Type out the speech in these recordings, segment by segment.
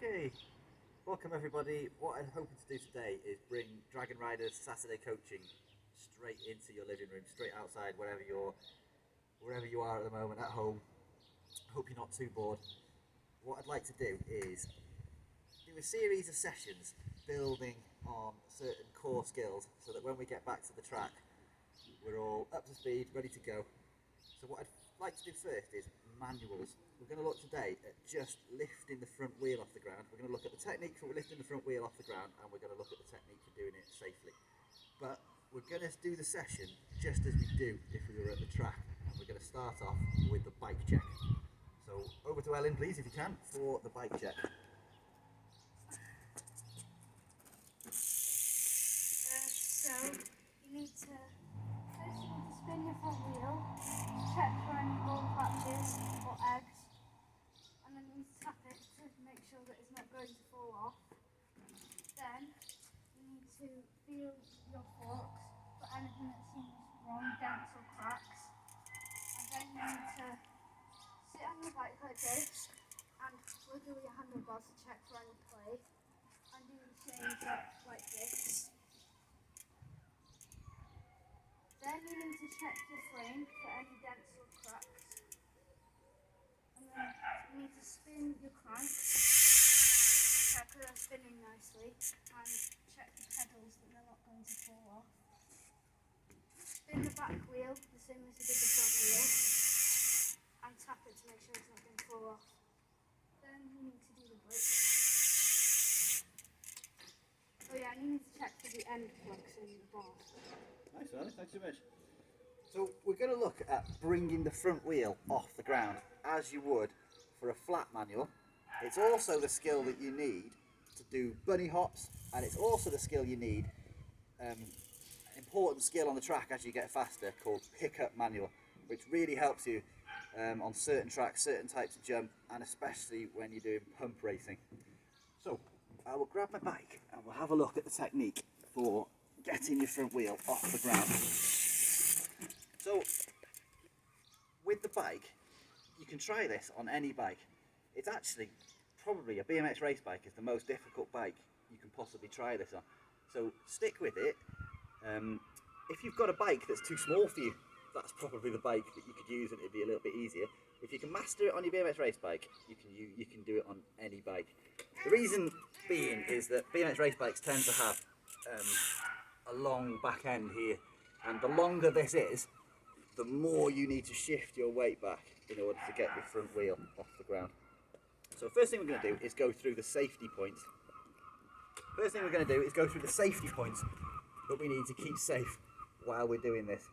Okay, welcome everybody. What I'm hoping to do today is bring Dragon Riders Saturday coaching straight into your living room, straight outside, wherever you are at the moment, at home. I hope you're not too bored. What I'd like to do is do a series of sessions building on certain core skills so that when we get back to the track, we're all up to speed, ready to go. So what I'd like to do first is manuals. We're going to look today at just lifting the front wheel off the ground. We're going to look at the technique for lifting the front wheel off the ground, and we're going to look at the technique for doing it safely. But we're going to do the session just as we do if we were at the track, and we're going to start off with the bike check. So over to Ellen, please, if you can, for the bike check. So you need to spin your front wheel, check for any ball patches or eggs, and then you need to tap it to make sure that it's not going to fall off. Then you need to feel your forks for anything that seems wrong, dents or cracks. And then you need to sit on your bike like this and wiggle your handlebars to check for any play, and do the same like this. Then you need to check your frame for any dents or cracks. And then you need to spin your crank, check that they're spinning nicely, and check the pedals that they're not going to fall off. Spin the back wheel the same as you did the front wheel, and tap it to make sure it's not going to fall off. Then you need to do the brakes. Oh yeah, and you need to check for the end plugs in the bar. Nice, Alex, thanks so much. So we're going to look at bringing the front wheel off the ground as you would for a flat manual. It's also the skill that you need to do bunny hops, and it's also the skill you need, an important skill on the track as you get faster, called pickup manual, which really helps you on certain tracks, certain types of jump, and especially when you're doing pump racing. So I will grab my bike and we'll have a look at the technique for getting your front wheel off the ground. So with the bike, you can try this on any bike. It's actually probably a BMX race bike is the most difficult bike you can possibly try this on. So stick with it. If you've got a bike that's too small for you, that's probably the bike that you could use and it'd be a little bit easier. If you can master it on your BMX race bike, you can do it on any bike. The reason being is that BMX race bikes tend to have a long back end here, and the longer this is, the more you need to shift your weight back in order to get your front wheel off the ground. So first thing we're going to do is go through the safety points. That we need to keep safe while we're doing this.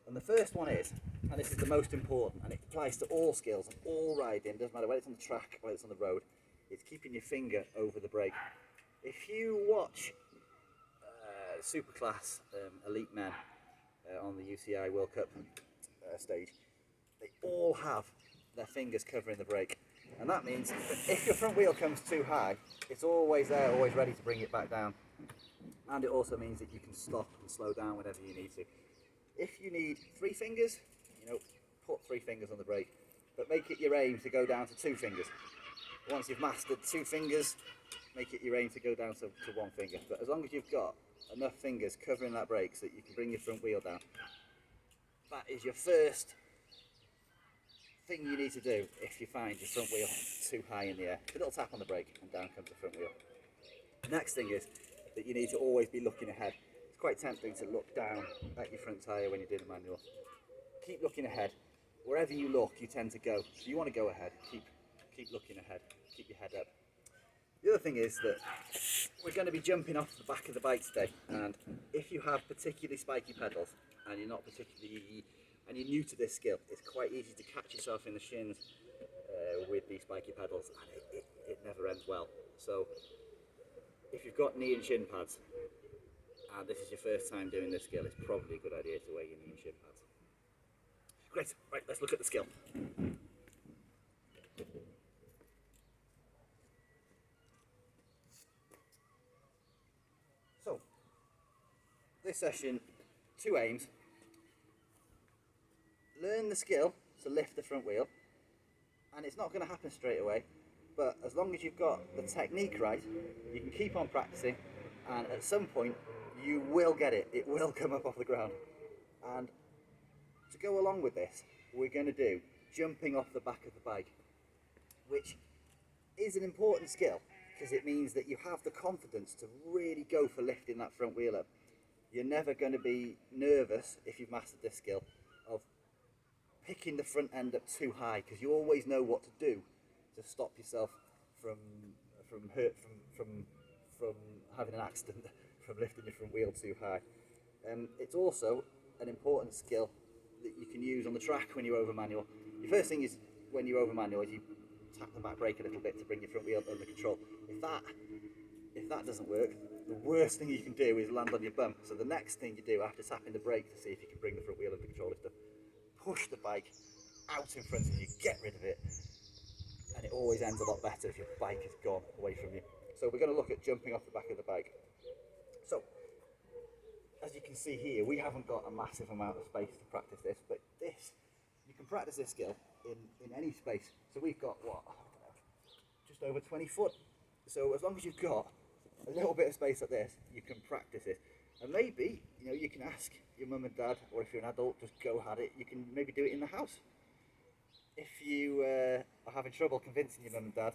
And the first one is, and this is the most important, and it applies to all skills and all riding, doesn't matter whether it's on the track or whether it's on the road, it's keeping your finger over the brake. If you watch Superclass elite men on the UCI World Cup stage, they all have their fingers covering the brake, and that means that if your front wheel comes too high, it's always there, always ready to bring it back down. And it also means that you can stop and slow down whenever you need to. If you need 3 fingers, put 3 fingers on the brake, but make it your aim to go down to 2 fingers. Once you've mastered 2 fingers, make it your aim to go down to 1 finger. But as long as you've got enough fingers covering that brake so that you can bring your front wheel down, that is your first thing you need to do if you find your front wheel too high in the air. A little tap on the brake and down comes the front wheel. Next thing is that you need to always be looking ahead. It's quite tempting to look down at your front tyre when you're doing a manual. Keep looking ahead. Wherever you look, you tend to go. So you want to go ahead, keep looking ahead, keep your head up. The other thing is that we're going to be jumping off the back of the bike today, and if you have particularly spiky pedals and you're new to this skill, it's quite easy to catch yourself in the shins with these spiky pedals, and it never ends well. So if you've got knee and shin pads and this is your first time doing this skill, it's probably a good idea to wear your knee and shin pads. Great, right, let's look at the skill. So, this session, 2 aims. Learn the skill to lift the front wheel, and it's not going to happen straight away, but as long long as you've got the technique right, you can keep on practicing, and at some point you will get it. It will come up off the ground. And to go along with this, we're going to do jumping off the back of the bike, which is an important skill because it means that you have the confidence to really go for lifting that front wheel up. You're never going to be nervous if you've mastered this skill of picking the front end up too high, because you always know what to do to stop yourself from having an accident from lifting your front wheel too high. It's also an important skill that you can use on the track when you're over manual. Your first thing is when you're over manual is you tap the back brake a little bit to bring your front wheel under control. If that doesn't work, the worst thing you can do is land on your bum. So the next thing you do after tapping the brake to see if you can bring the front wheel under control is to push the bike out in front of you, get rid of it, and it always ends a lot better if your bike has gone away from you. So we're going to look at jumping off the back of the bike. So as you can see here, we haven't got a massive amount of space to practice this, but you can practice this skill in any space. So we've got just over 20 foot. So as long as you've got a little bit of space like this, you can practice it. And maybe, you can ask your mum and dad, or if you're an adult, just go at it. You can maybe do it in the house. If you are having trouble convincing your mum and dad,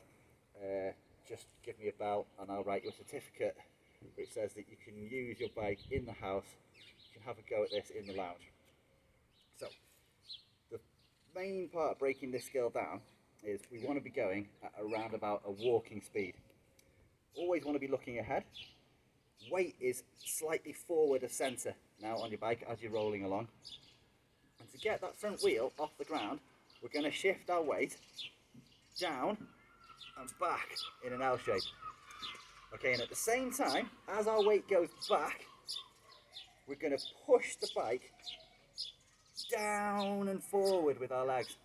just give me a bell and I'll write you a certificate which says that you can use your bike in the house. You can have a go at this in the lounge. So the main part of breaking this skill down is we want to be going at around about a walking speed. Always want to be looking ahead. Weight is slightly forward of centre now on your bike as you're rolling along. And to get that front wheel off the ground, we're going to shift our weight down and back in an L shape. Okay, and at the same time, as our weight goes back, we're going to push the bike down and forward with our legs.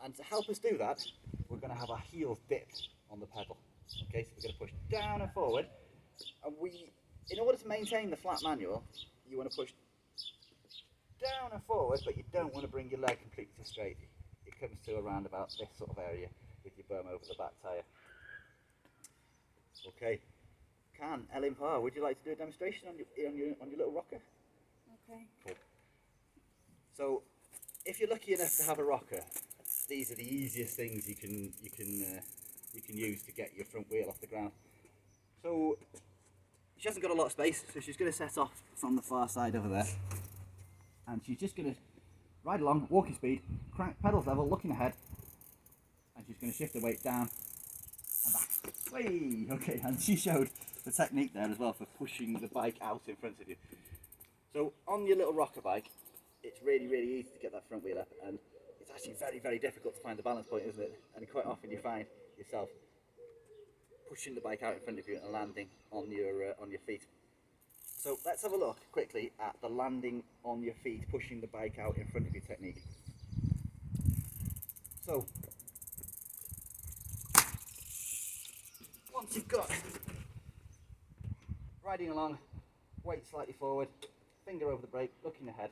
And to help us do that, we're going to have our heels dipped on the pedal. Okay, so we're going to push down and forward. And in order to maintain the flat manual, you want to push down and forward, but you don't want to bring your leg completely straight. It comes to around about this sort of area with your bum over the back tyre. Okay, Ellen Parr, would you like to do a demonstration on your little rocker? Okay. Cool. So, if you're lucky enough to have a rocker, these are the easiest things you can use to get your front wheel off the ground. So she hasn't got a lot of space, so she's going to set off from the far side over there, and she's just going to ride along, walking speed, crank pedals level, looking ahead, and she's going to shift her weight down and back. Whee! Okay, and she showed the technique there as well for pushing the bike out in front of you. So on your little rocker bike, it's really, really easy to get that front wheel up, and it's actually very, very difficult to find the balance point, isn't it? And quite often you find yourself pushing the bike out in front of you and landing on your feet. So let's have a look quickly at the landing on your feet, pushing the bike out in front of you technique. So once you've got riding along, weight slightly forward, finger over the brake, looking ahead,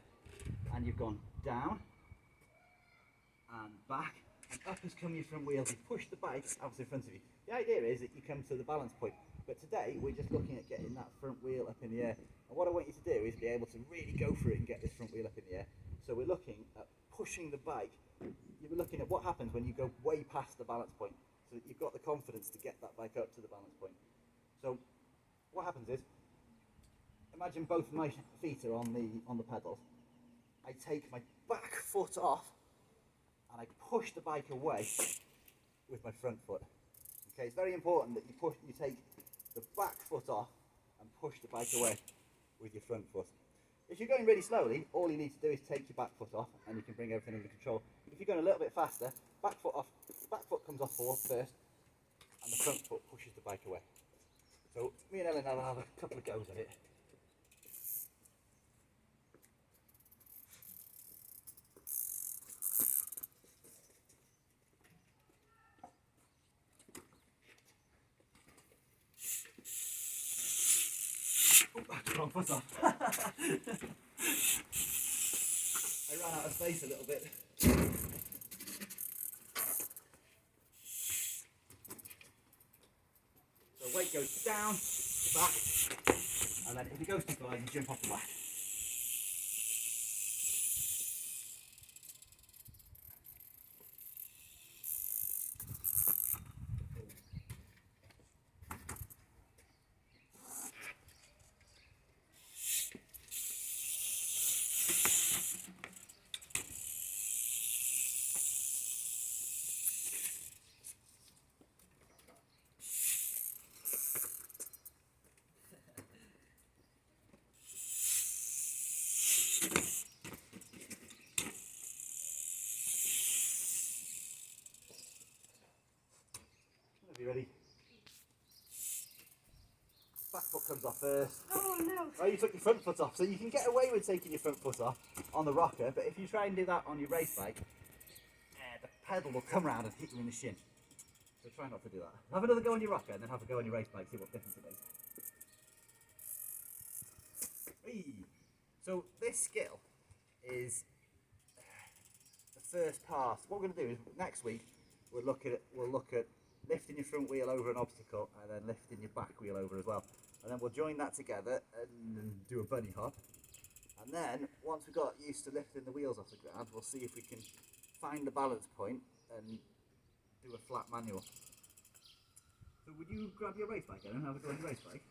and you've gone down and back, and up has come your front wheel. You push the bike out in front of you. The idea is that you come to the balance point, but today we're just looking at getting that front wheel up in the air. And what I want you to do is be able to really go for it and get this front wheel up in the air. So we're looking at pushing the bike. You're looking at what happens when you go way past the balance point, so that you've got the confidence to get that bike up to the balance point. So what happens is, imagine both my feet are on the pedals. I take my back foot off and I push the bike away with my front foot. Okay, it's very important that you take the back foot off and push the bike away with your front foot. If you're going really slowly, all you need to do is take your back foot off and you can bring everything under control. If you're going a little bit faster, back foot comes off first and the front foot pushes the bike away. So me and Ellen will have a couple of goes at it. Wrong foot off. I ran out of space a little bit. weight goes down, back, and then if it goes too far, you jump off the back. Are you ready? Back foot comes off first. Oh no. Oh, you took your front foot off, so you can get away with taking your front foot off on the rocker, but if you try and do that on your race bike, the pedal will come round and hit you in the shin. So try not to do that. Have another go on your rocker and then have a go on your race bike, see what difference it makes. Whee! So this skill is the first pass. What we're going to do is next week we'll look at lifting your front wheel over an obstacle and then lifting your back wheel over as well. And then we'll join that together and do a bunny hop. And then once we've got used to lifting the wheels off the ground, we'll see if we can find the balance point and do a flat manual. So would you grab your race bike then and have a go on your race bike?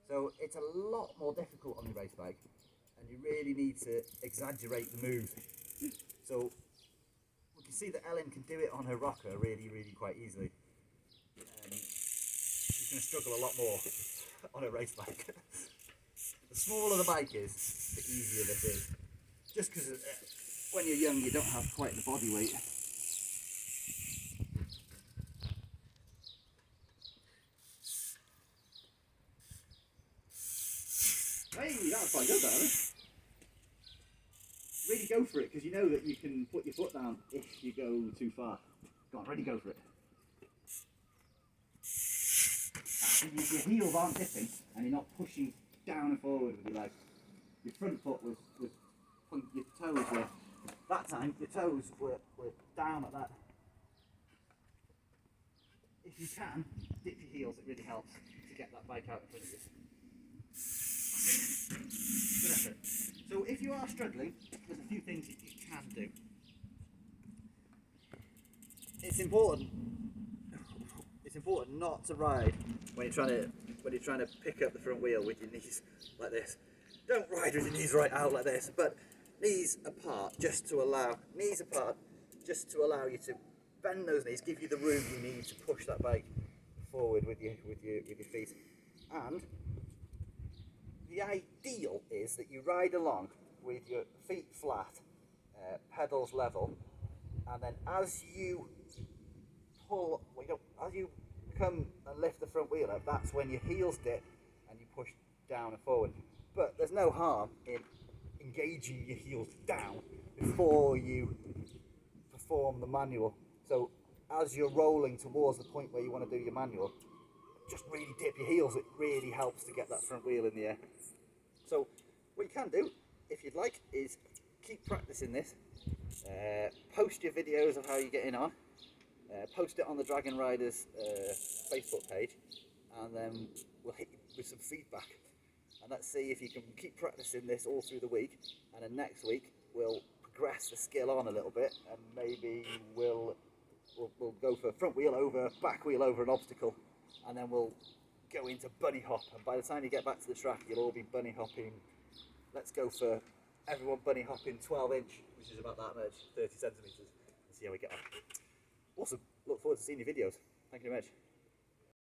So it's a lot more difficult on your race bike, and you really need to exaggerate the move. So we can see that Ellen can do it on her rocker really quite easily. She's going to struggle a lot more on a race bike. The smaller the bike is, the easier this is. Just because when you're young you don't have quite the body weight. Hey, that was quite good, that, wasn't it? Really go for it, because you know that you can put your foot down if you go too far. Go on, really go for it. So your heels aren't dipping, and you're not pushing down and forward with your legs. Your front foot was your toes were, that time, your toes were down like that. If you can, dip your heels, it really helps to get that bike out in front of you. Good effort. So if you are struggling, there's a few things that you can do. It's important not to ride when you're trying to pick up the front wheel with your knees like this. Don't ride with your knees right out like this, but knees apart just to allow you to bend those knees, give you the room you need to push that bike forward with your feet. And the ideal is that you ride along with your feet flat, pedals level, and then as you come and lift the front wheel up, that's when your heels dip and you push down and forward. But there's no harm in engaging your heels down before you perform the manual. So as you're rolling towards the point where you want to do your manual, just really dip your heels. It really helps to get that front wheel in the air. So what you can do, if you'd like, is keep practicing this. Post your videos of how you're getting on. Post it on the Dragon Riders Facebook page, and then we'll hit you with some feedback. And let's see if you can keep practicing this all through the week. And then next week we'll progress the skill on a little bit, and maybe we'll go for front wheel over, back wheel over an obstacle, and then we'll go into bunny hop. And by the time you get back to the track, you'll all be bunny hopping. Let's go for everyone bunny hopping 12-inch, which is about that much, 30 centimetres, and see how we get on. Awesome. Look forward to seeing your videos. Thank you very much.